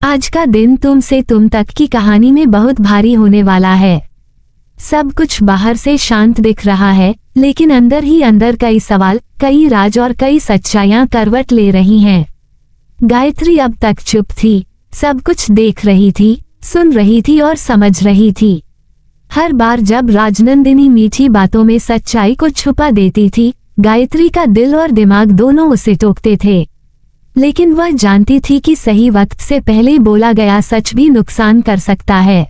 आज का दिन तुम से तुम तक की कहानी में बहुत भारी होने वाला है। सब कुछ बाहर से शांत दिख रहा है, लेकिन अंदर ही अंदर कई सवाल, कई राज और कई सच्चाइयां करवट ले रही हैं। गायत्री अब तक चुप थी, सब कुछ देख रही थी, सुन रही थी और समझ रही थी। हर बार जब राजनंदिनी मीठी बातों में सच्चाई को छुपा देती थी, गायत्री का दिल और दिमाग दोनों उसे टोकते थे। लेकिन वह जानती थी कि सही वक्त से पहले बोला गया सच भी नुकसान कर सकता है।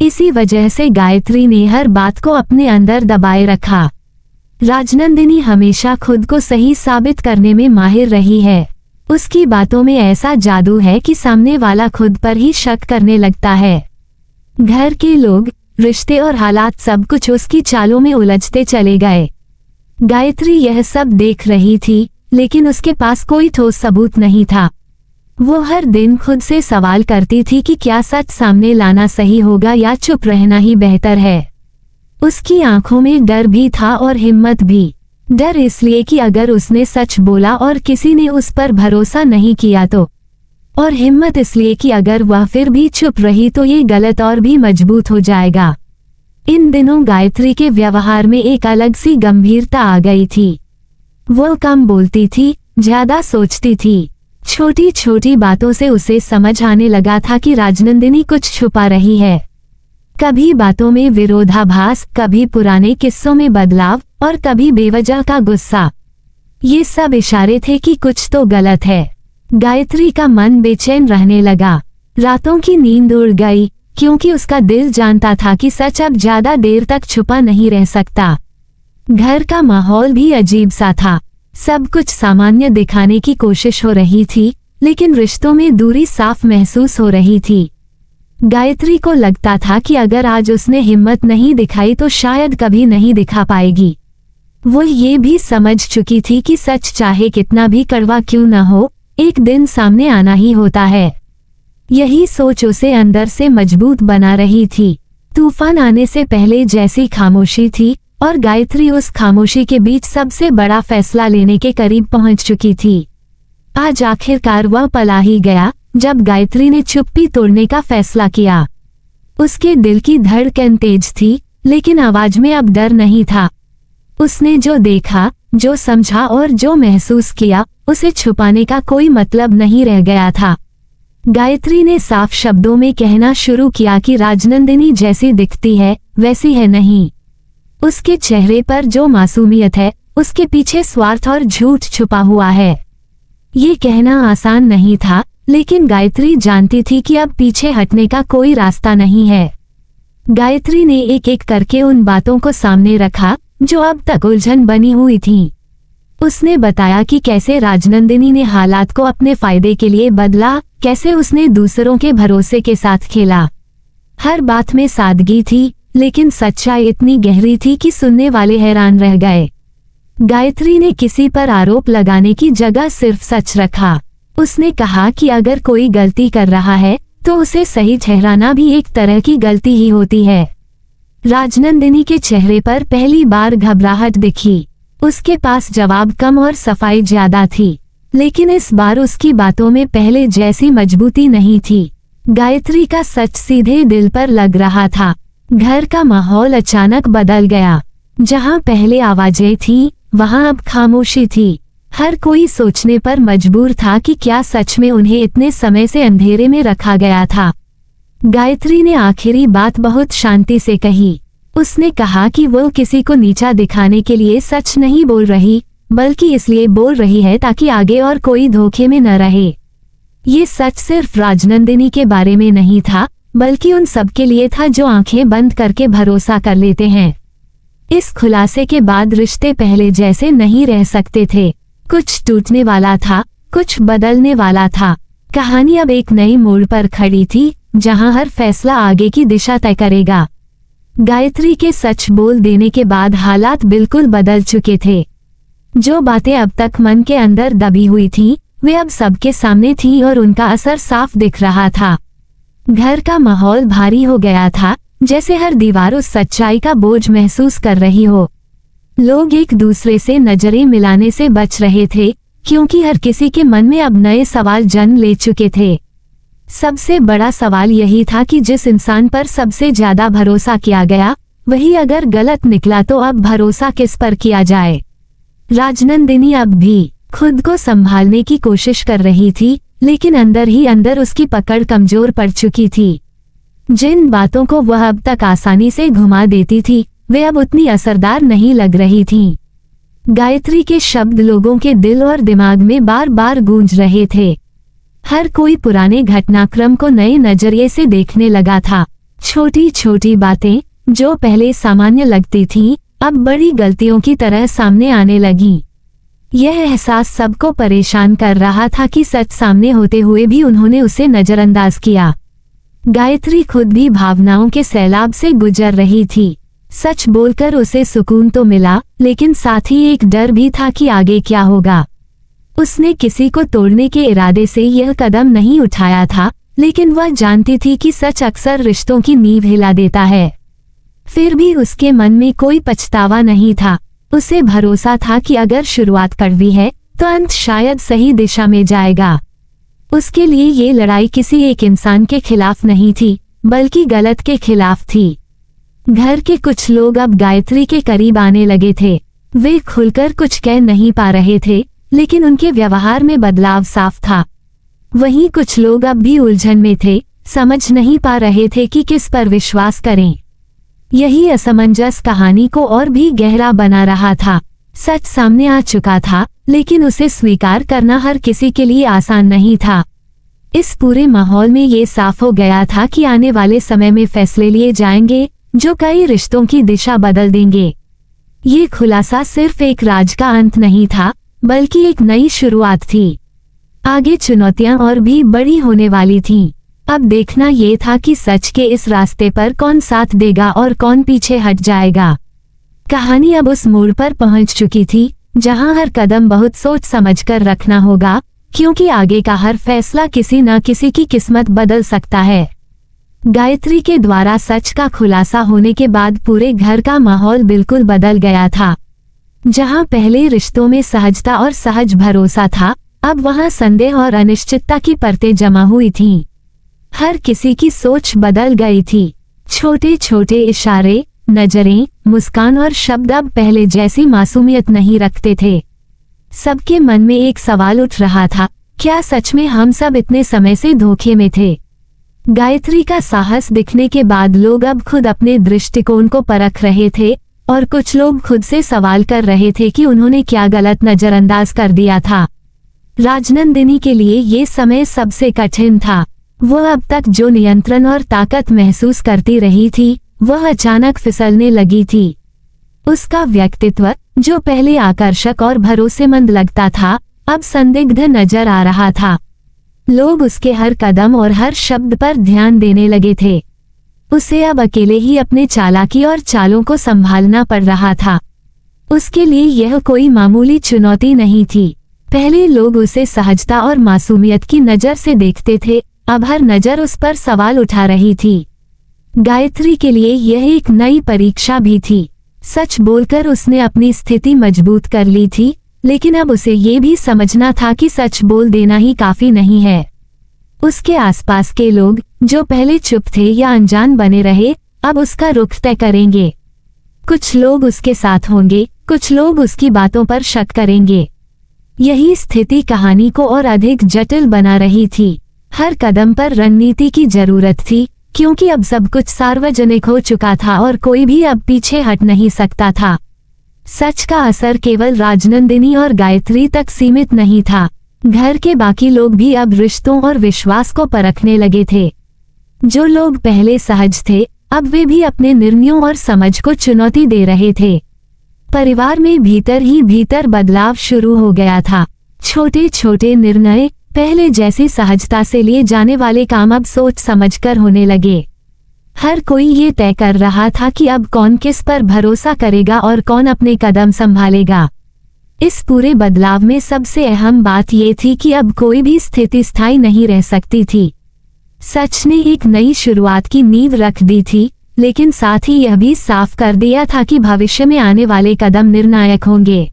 इसी वजह से गायत्री ने हर बात को अपने अंदर दबाए रखा। राजनंदिनी हमेशा खुद को सही साबित करने में माहिर रही है। उसकी बातों में ऐसा जादू है कि सामने वाला खुद पर ही शक करने लगता है। घर के लोग, रिश्ते और हालात सब कुछ उसकी चालों में उलझते चले गए। गायत्री यह सब देख रही थी, लेकिन उसके पास कोई ठोस सबूत नहीं था। वो हर दिन खुद से सवाल करती थी कि क्या सच सामने लाना सही होगा या चुप रहना ही बेहतर है। उसकी आंखों में डर भी था और हिम्मत भी। डर इसलिए कि अगर उसने सच बोला और किसी ने उस पर भरोसा नहीं किया तो, और हिम्मत इसलिए कि अगर वह फिर भी चुप रही तो ये गलत और भी मजबूत हो जाएगा। इन दिनों गायत्री के व्यवहार में एक अलग सी गंभीरता आ गई थी। वो कम बोलती थी, ज्यादा सोचती थी। छोटी छोटी बातों से उसे समझ आने लगा था कि राजनंदिनी कुछ छुपा रही है। कभी बातों में विरोधाभास, कभी पुराने किस्सों में बदलाव और कभी बेवजह का गुस्सा। ये सब इशारे थे कि कुछ तो गलत है। गायत्री का मन बेचैन रहने लगा। रातों की नींद उड़ गई, क्योंकि उसका दिल जानता था कि सच अब ज्यादा देर तक छुपा नहीं रह सकता। घर का माहौल भी अजीब सा था। सब कुछ सामान्य दिखाने की कोशिश हो रही थी, लेकिन रिश्तों में दूरी साफ महसूस हो रही थी। गायत्री को लगता था कि अगर आज उसने हिम्मत नहीं दिखाई तो शायद कभी नहीं दिखा पाएगी। वो ये भी समझ चुकी थी कि सच चाहे कितना भी कड़वा क्यों न हो, एक दिन सामने आना ही होता है। यही सोच उसे अंदर से मजबूत बना रही थी। तूफान आने से पहले जैसी खामोशी थी, और गायत्री उस खामोशी के बीच सबसे बड़ा फैसला लेने के करीब पहुंच चुकी थी। आज आखिरकार वह पल आ ही गया, जब गायत्री ने चुप्पी तोड़ने का फैसला किया। उसके दिल की धड़कन तेज थी, लेकिन आवाज में अब डर नहीं था। उसने जो देखा, जो समझा और जो महसूस किया, उसे छुपाने का कोई मतलब नहीं रह गया था। गायत्री ने साफ शब्दों में कहना शुरू किया कि राजनंदिनी जैसी दिखती है, वैसी है नहीं। उसके चेहरे पर जो मासूमियत है, उसके पीछे स्वार्थ और झूठ छुपा हुआ है। ये कहना आसान नहीं था, लेकिन गायत्री जानती थी कि अब पीछे हटने का कोई रास्ता नहीं है। गायत्री ने एक एक करके उन बातों को सामने रखा, जो अब तक उलझन बनी हुई थीं। उसने बताया कि कैसे राजनंदिनी ने हालात को अपने फायदे के लिए बदला, कैसे उसने दूसरों के भरोसे के साथ खेला। हर बात में सादगी थी, लेकिन सच्चाई इतनी गहरी थी कि सुनने वाले हैरान रह गए। गायत्री ने किसी पर आरोप लगाने की जगह सिर्फ सच रखा। उसने कहा कि अगर कोई गलती कर रहा है, तो उसे सही ठहराना भी एक तरह की गलती ही होती है। राजनंदिनी के चेहरे पर पहली बार घबराहट दिखी। उसके पास जवाब कम और सफाई ज्यादा थी, लेकिन इस बार उसकी बातों में पहले जैसी मजबूती नहीं थी। गायत्री का सच सीधे दिल पर लग रहा था। घर का माहौल अचानक बदल गया। जहां पहले आवाजें थीं, वहां अब खामोशी थी। हर कोई सोचने पर मजबूर था कि क्या सच में उन्हें इतने समय से अंधेरे में रखा गया था। गायत्री ने आखिरी बात बहुत शांति से कही। उसने कहा कि वो किसी को नीचा दिखाने के लिए सच नहीं बोल रही, बल्कि इसलिए बोल रही है ताकि आगे और कोई धोखे में न रहे। ये सच सिर्फ राजनंदिनी के बारे में नहीं था, बल्कि उन सब के लिए था जो आंखें बंद करके भरोसा कर लेते हैं। इस खुलासे के बाद रिश्ते पहले जैसे नहीं रह सकते थे। कुछ टूटने वाला था, कुछ बदलने वाला था। कहानी अब एक नई मोड़ पर खड़ी थी, जहां हर फैसला आगे की दिशा तय करेगा। गायत्री के सच बोल देने के बाद हालात बिल्कुल बदल चुके थे। जो बातें अब तक मन के अंदर दबी हुई थीं, वे अब सबके सामने थीं और उनका असर साफ दिख रहा था। घर का माहौल भारी हो गया था, जैसे हर दीवार उस सच्चाई का बोझ महसूस कर रही हो। लोग एक दूसरे से नजरें मिलाने से बच रहे थे, क्योंकि हर किसी के मन में अब नए सवाल जन्म ले चुके थे। सबसे बड़ा सवाल यही था कि जिस इंसान पर सबसे ज्यादा भरोसा किया गया, वही अगर गलत निकला तो अब भरोसा किस पर किया जाए। राजनंदिनी अब भी खुद को संभालने की कोशिश कर रही थी, लेकिन अंदर ही अंदर उसकी पकड़ कमजोर पड़ चुकी थी। जिन बातों को वह अब तक आसानी से घुमा देती थी, वे अब उतनी असरदार नहीं लग रही थीं। गायत्री के शब्द लोगों के दिल और दिमाग में बार बार गूंज रहे थे। हर कोई पुराने घटनाक्रम को नए नजरिए से देखने लगा था। छोटी छोटी बातें जो पहले सामान्य लगती थीं, अब बड़ी गलतियों की तरह सामने आने लगीं। यह एहसास सबको परेशान कर रहा था कि सच सामने होते हुए भी उन्होंने उसे नजरअंदाज किया। गायत्री खुद भी भावनाओं के सैलाब से गुजर रही थी। सच बोलकर उसे सुकून तो मिला, लेकिन साथ ही एक डर भी था कि आगे क्या होगा। उसने किसी को तोड़ने के इरादे से यह कदम नहीं उठाया था, लेकिन वह जानती थी कि सच अक्सर रिश्तों की नींव हिला देता है। फिर भी उसके मन में कोई पछतावा नहीं था। उसे भरोसा था कि अगर शुरुआत कड़वी है तो अंत शायद सही दिशा में जाएगा। उसके लिए ये लड़ाई किसी एक इंसान के खिलाफ नहीं थी, बल्कि गलत के खिलाफ थी। घर के कुछ लोग अब गायत्री के करीब आने लगे थे। वे खुलकर कुछ कह नहीं पा रहे थे, लेकिन उनके व्यवहार में बदलाव साफ था। वहीं कुछ लोग अब भी उलझन में थे, समझ नहीं पा रहे थे कि किस पर विश्वास करें। यही असमंजस कहानी को और भी गहरा बना रहा था। सच सामने आ चुका था, लेकिन उसे स्वीकार करना हर किसी के लिए आसान नहीं था। इस पूरे माहौल में ये साफ हो गया था कि आने वाले समय में फैसले लिए जाएंगे जो कई रिश्तों की दिशा बदल देंगे। ये खुलासा सिर्फ एक राज का अंत नहीं था, बल्कि एक नई शुरुआत थी। आगे चुनौतियां और भी बड़ी होने वाली थीं। अब देखना ये था कि सच के इस रास्ते पर कौन साथ देगा और कौन पीछे हट जाएगा। कहानी अब उस मोड़ पर पहुंच चुकी थी, जहां हर कदम बहुत सोच समझकर रखना होगा, क्योंकि आगे का हर फैसला किसी न किसी की किस्मत बदल सकता है। गायत्री के द्वारा सच का खुलासा होने के बाद पूरे घर का माहौल बिल्कुल बदल गया था। जहां पहले रिश्तों में सहजता और सहज भरोसा था, अब वहां संदेह और अनिश्चितता की परतें जमा हुई थीं। हर किसी की सोच बदल गई थी। छोटे छोटे इशारे, नजरें, मुस्कान और शब्द अब पहले जैसी मासूमियत नहीं रखते थे। सबके मन में एक सवाल उठ रहा था, क्या सच में हम सब इतने समय से धोखे में थे? गायत्री का साहस दिखने के बाद लोग अब खुद अपने दृष्टिकोण को परख रहे थे, और कुछ लोग खुद से सवाल कर रहे थे कि उन्होंने क्या गलत नजरअंदाज कर दिया था। राजनंदिनी के लिए ये समय सबसे कठिन था। वह अब तक जो नियंत्रण और ताकत महसूस करती रही थी, वह अचानक फिसलने लगी थी। उसका व्यक्तित्व, जो पहले आकर्षक और भरोसेमंद लगता था, अब संदिग्ध नजर आ रहा था। लोग उसके हर कदम और हर शब्द पर ध्यान देने लगे थे। उसे अब अकेले ही अपने चालाकी और चालों को संभालना पड़ रहा था। उसके लिए यह कोई मामूली चुनौती नहीं थी। पहले लोग उसे सहजता और मासूमियत की नज़र से देखते थे, अब हर नज़र उस पर सवाल उठा रही थी। गायत्री के लिए यह एक नई परीक्षा भी थी। सच बोलकर उसने अपनी स्थिति मजबूत कर ली थी, लेकिन अब उसे ये भी समझना था कि सच बोल देना ही काफी नहीं है। उसके आसपास के लोग, जो पहले चुप थे या अनजान बने रहे, अब उसका रुख तय करेंगे। कुछ लोग उसके साथ होंगे, कुछ लोग उसकी बातों पर शक करेंगे। यही स्थिति कहानी को और अधिक जटिल बना रही थी। हर कदम पर रणनीति की जरूरत थी, क्योंकि अब सब कुछ सार्वजनिक हो चुका था और कोई भी अब पीछे हट नहीं सकता था। सच का असर केवल राजनंदिनी और गायत्री तक सीमित नहीं था। घर के बाकी लोग भी अब रिश्तों और विश्वास को परखने लगे थे। जो लोग पहले सहज थे, अब वे भी अपने निर्णयों और समझ को चुनौती दे रहे थे। परिवार में भीतर ही भीतर बदलाव शुरू हो गया था। छोटे छोटे निर्णय, पहले जैसी सहजता से लिए जाने वाले काम अब सोच समझकर होने लगे। हर कोई ये तय कर रहा था कि अब कौन किस पर भरोसा करेगा और कौन अपने कदम संभालेगा। इस पूरे बदलाव में सबसे अहम बात ये थी कि अब कोई भी स्थिति स्थायी नहीं रह सकती थी। सच ने एक नई शुरुआत की नींव रख दी थी, लेकिन साथ ही यह भी साफ कर दिया था कि भविष्य में आने वाले कदम निर्णायक होंगे।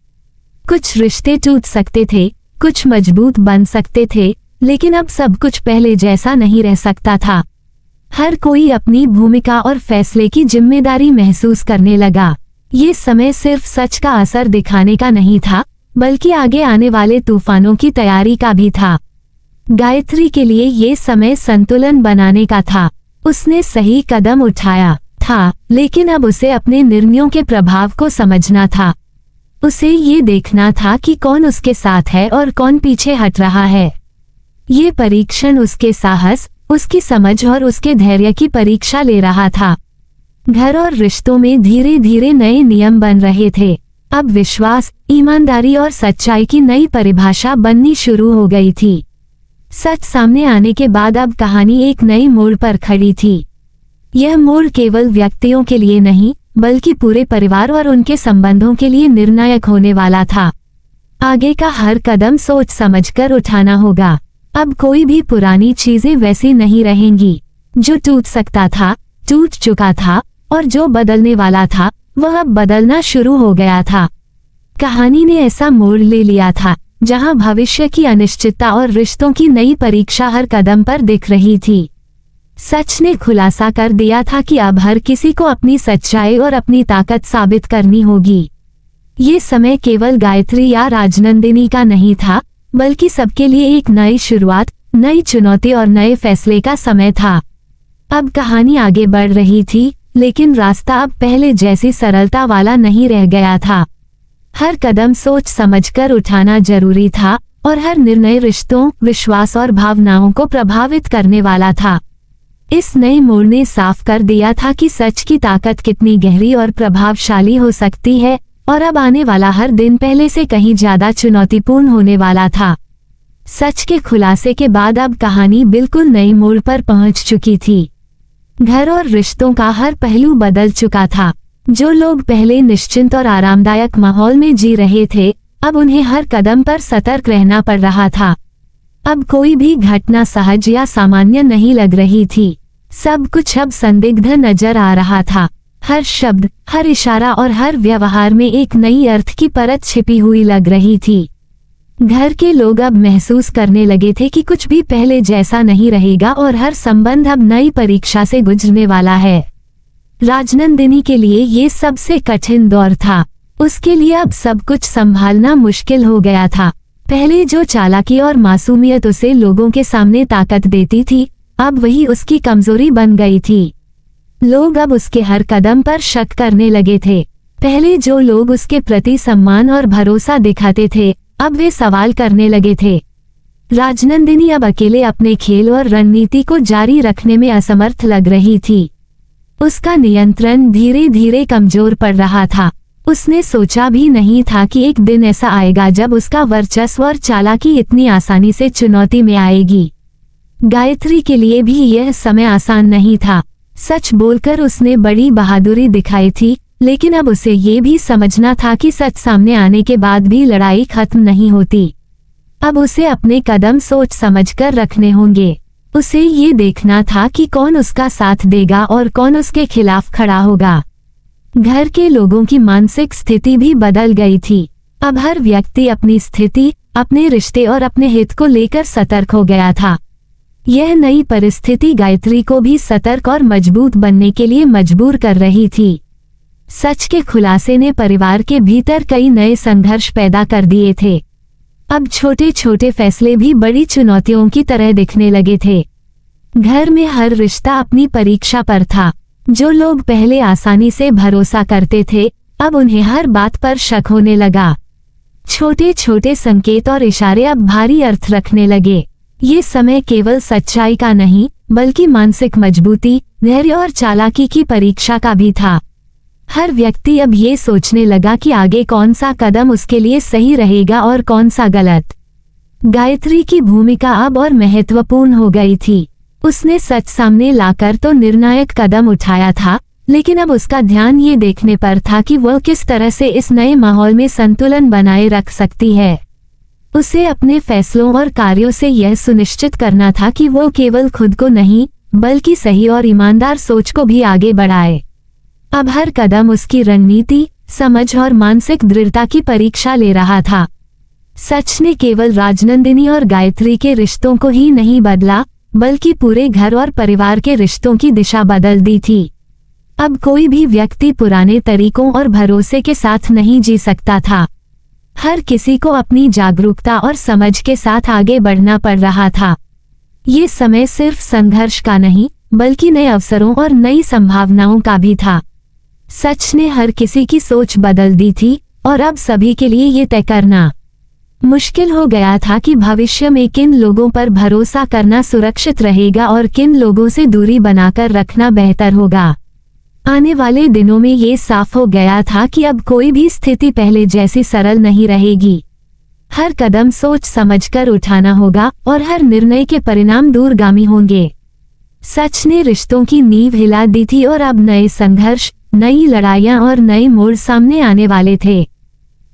कुछ रिश्ते टूट सकते थे, कुछ मजबूत बन सकते थे, लेकिन अब सब कुछ पहले जैसा नहीं रह सकता था। हर कोई अपनी भूमिका और फैसले की जिम्मेदारी महसूस करने लगा। ये समय सिर्फ सच का असर दिखाने का नहीं था, बल्कि आगे आने वाले तूफानों की तैयारी का भी था। गायत्री के लिए ये समय संतुलन बनाने का था। उसने सही कदम उठाया था, लेकिन अब उसे अपने निर्णयों के प्रभाव को समझना था। उसे ये देखना था कि कौन उसके साथ है और कौन पीछे हट रहा है। ये परीक्षण उसके साहस, उसकी समझ और उसके धैर्य की परीक्षा ले रहा था। घर और रिश्तों में धीरे धीरे नए नियम बन रहे थे। अब विश्वास, ईमानदारी और सच्चाई की नई परिभाषा बननी शुरू हो गई थी। सच सामने आने के बाद अब कहानी एक नई मोड़ पर खड़ी थी। यह मोड़ केवल व्यक्तियों के लिए नहीं, बल्कि पूरे परिवार और उनके संबंधों के लिए निर्णायक होने वाला था। आगे का हर कदम सोच समझकर उठाना होगा। अब कोई भी पुरानी चीजें वैसी नहीं रहेंगी। जो टूट सकता था, टूट चुका था, और जो बदलने वाला था, वह अब बदलना शुरू हो गया था। कहानी ने ऐसा मोड़ ले लिया था, जहां भविष्य की अनिश्चितता और रिश्तों की नई परीक्षा हर कदम पर दिख रही थी। सच ने खुलासा कर दिया था कि अब हर किसी को अपनी सच्चाई और अपनी ताकत साबित करनी होगी। ये समय केवल गायत्री या राजनंदिनी का नहीं था, बल्कि सबके लिए एक नई शुरुआत, नई चुनौती और नए फैसले का समय था। अब कहानी आगे बढ़ रही थी, लेकिन रास्ता अब पहले जैसी सरलता वाला नहीं रह गया था। हर कदम सोच समझकर उठाना जरूरी था, और हर निर्णय रिश्तों, विश्वास और भावनाओं को प्रभावित करने वाला था। इस नए मोड़ ने साफ कर दिया था कि सच की ताकत कितनी गहरी और प्रभावशाली हो सकती है, और अब आने वाला हर दिन पहले से कहीं ज्यादा चुनौतीपूर्ण होने वाला था। सच के खुलासे के बाद अब कहानी बिल्कुल नई मोड़ पर पहुंच चुकी थी। घर और रिश्तों का हर पहलू बदल चुका था। जो लोग पहले निश्चिंत और आरामदायक माहौल में जी रहे थे, अब उन्हें हर कदम पर सतर्क रहना पड़ रहा था। अब कोई भी घटना सहज या सामान्य नहीं लग रही थी। सब कुछ अब संदिग्ध नजर आ रहा था। हर शब्द, हर इशारा और हर व्यवहार में एक नई अर्थ की परत छिपी हुई लग रही थी। घर के लोग अब महसूस करने लगे थे कि कुछ भी पहले जैसा नहीं रहेगा और हर संबंध अब नई परीक्षा से गुजरने वाला है। राजनंदिनी के लिए ये सबसे कठिन दौर था। उसके लिए अब सब कुछ संभालना मुश्किल हो गया था। पहले जो चालाकी और मासूमियत उसे लोगों के सामने ताकत देती थी, अब वही उसकी कमजोरी बन गई थी। लोग अब उसके हर कदम पर शक करने लगे थे। पहले जो लोग उसके प्रति सम्मान और भरोसा दिखाते थे, अब वे सवाल करने लगे थे। राजनंदिनी अब अकेले अपने खेल और रणनीति को जारी रखने में असमर्थ लग रही थी। उसका नियंत्रण धीरे धीरे कमजोर पड़ रहा था। उसने सोचा भी नहीं था कि एक दिन ऐसा आएगा जब उसका वर्चस्व और चालाकी इतनी आसानी से चुनौती में आएगी। गायत्री के लिए भी यह समय आसान नहीं था। सच बोलकर उसने बड़ी बहादुरी दिखाई थी, लेकिन अब उसे ये भी समझना था कि सच सामने आने के बाद भी लड़ाई खत्म नहीं होती। अब उसे अपने कदम सोच समझकर रखने होंगे। उसे ये देखना था कि कौन उसका साथ देगा और कौन उसके खिलाफ खड़ा होगा। घर के लोगों की मानसिक स्थिति भी बदल गई थी। अब हर व्यक्ति अपनी स्थिति, अपने रिश्ते और अपने हित को लेकर सतर्क हो गया था। यह नई परिस्थिति गायत्री को भी सतर्क और मजबूत बनने के लिए मजबूर कर रही थी। सच के खुलासे ने परिवार के भीतर कई नए संघर्ष पैदा कर दिए थे। अब छोटे छोटे फैसले भी बड़ी चुनौतियों की तरह दिखने लगे थे। घर में हर रिश्ता अपनी परीक्षा पर था। जो लोग पहले आसानी से भरोसा करते थे, अब उन्हें हर बात पर शक होने लगा। छोटे छोटे संकेत और इशारे अब भारी अर्थ रखने लगे। ये समय केवल सच्चाई का नहीं, बल्कि मानसिक मजबूती, धैर्य और चालाकी की परीक्षा का भी था। हर व्यक्ति अब ये सोचने लगा कि आगे कौन सा कदम उसके लिए सही रहेगा और कौन सा गलत। गायत्री की भूमिका अब और महत्वपूर्ण हो गई थी। उसने सच सामने लाकर तो निर्णायक कदम उठाया था, लेकिन अब उसका ध्यान ये देखने पर था कि वह किस तरह से इस नए माहौल में संतुलन बनाए रख सकती है। उसे अपने फैसलों और कार्यों से यह सुनिश्चित करना था कि वो केवल खुद को नहीं, बल्कि सही और ईमानदार सोच को भी आगे बढ़ाए। अब हर कदम उसकी रणनीति, समझ और मानसिक दृढ़ता की परीक्षा ले रहा था। सच ने केवल राजनंदिनी और गायत्री के रिश्तों को ही नहीं बदला, बल्कि पूरे घर और परिवार के रिश्तों की दिशा बदल दी थी। अब कोई भी व्यक्ति पुराने तरीकों और भरोसे के साथ नहीं जी सकता था। हर किसी को अपनी जागरूकता और समझ के साथ आगे बढ़ना पड़ रहा था। ये समय सिर्फ संघर्ष का नहीं, बल्कि नए अवसरों और नई संभावनाओं का भी था। सच ने हर किसी की सोच बदल दी थी और अब सभी के लिए ये तय करना मुश्किल हो गया था कि भविष्य में किन लोगों पर भरोसा करना सुरक्षित रहेगा और किन लोगों से दूरी बनाकर रखना बेहतर होगा। आने वाले दिनों में ये साफ हो गया था कि अब कोई भी स्थिति पहले जैसी सरल नहीं रहेगी। हर कदम सोच समझकर उठाना होगा और हर निर्णय के परिणाम दूरगामी होंगे। सच ने रिश्तों की नींव हिला दी थी और अब नए संघर्ष, नई लड़ाइयां और नए मोड़ सामने आने वाले थे।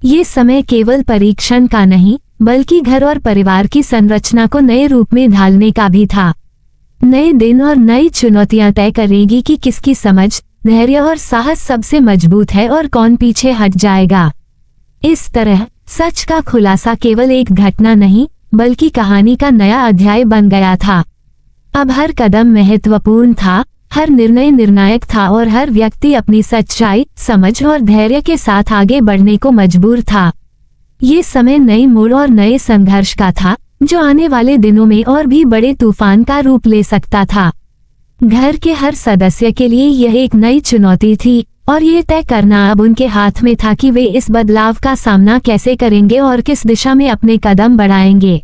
ये समय केवल परीक्षण का नहीं, बल्कि घर और परिवार की संरचना को नए रूप में ढालने का भी था। नए दिन और नई चुनौतियां तय करेगी कि किसकी समझ, धैर्य और साहस सबसे मजबूत है और कौन पीछे हट जाएगा। इस तरह सच का खुलासा केवल एक घटना नहीं, बल्कि कहानी का नया अध्याय बन गया था। अब हर कदम महत्वपूर्ण था, हर निर्णय निर्णायक था और हर व्यक्ति अपनी सच्चाई, समझ और धैर्य के साथ आगे बढ़ने को मजबूर था। ये समय नए मोड़ और नए संघर्ष का था, जो आने वाले दिनों में और भी बड़े तूफान का रूप ले सकता था। घर के हर सदस्य के लिए यह एक नई चुनौती थी और ये तय करना अब उनके हाथ में था कि वे इस बदलाव का सामना कैसे करेंगे और किस दिशा में अपने कदम बढ़ाएंगे।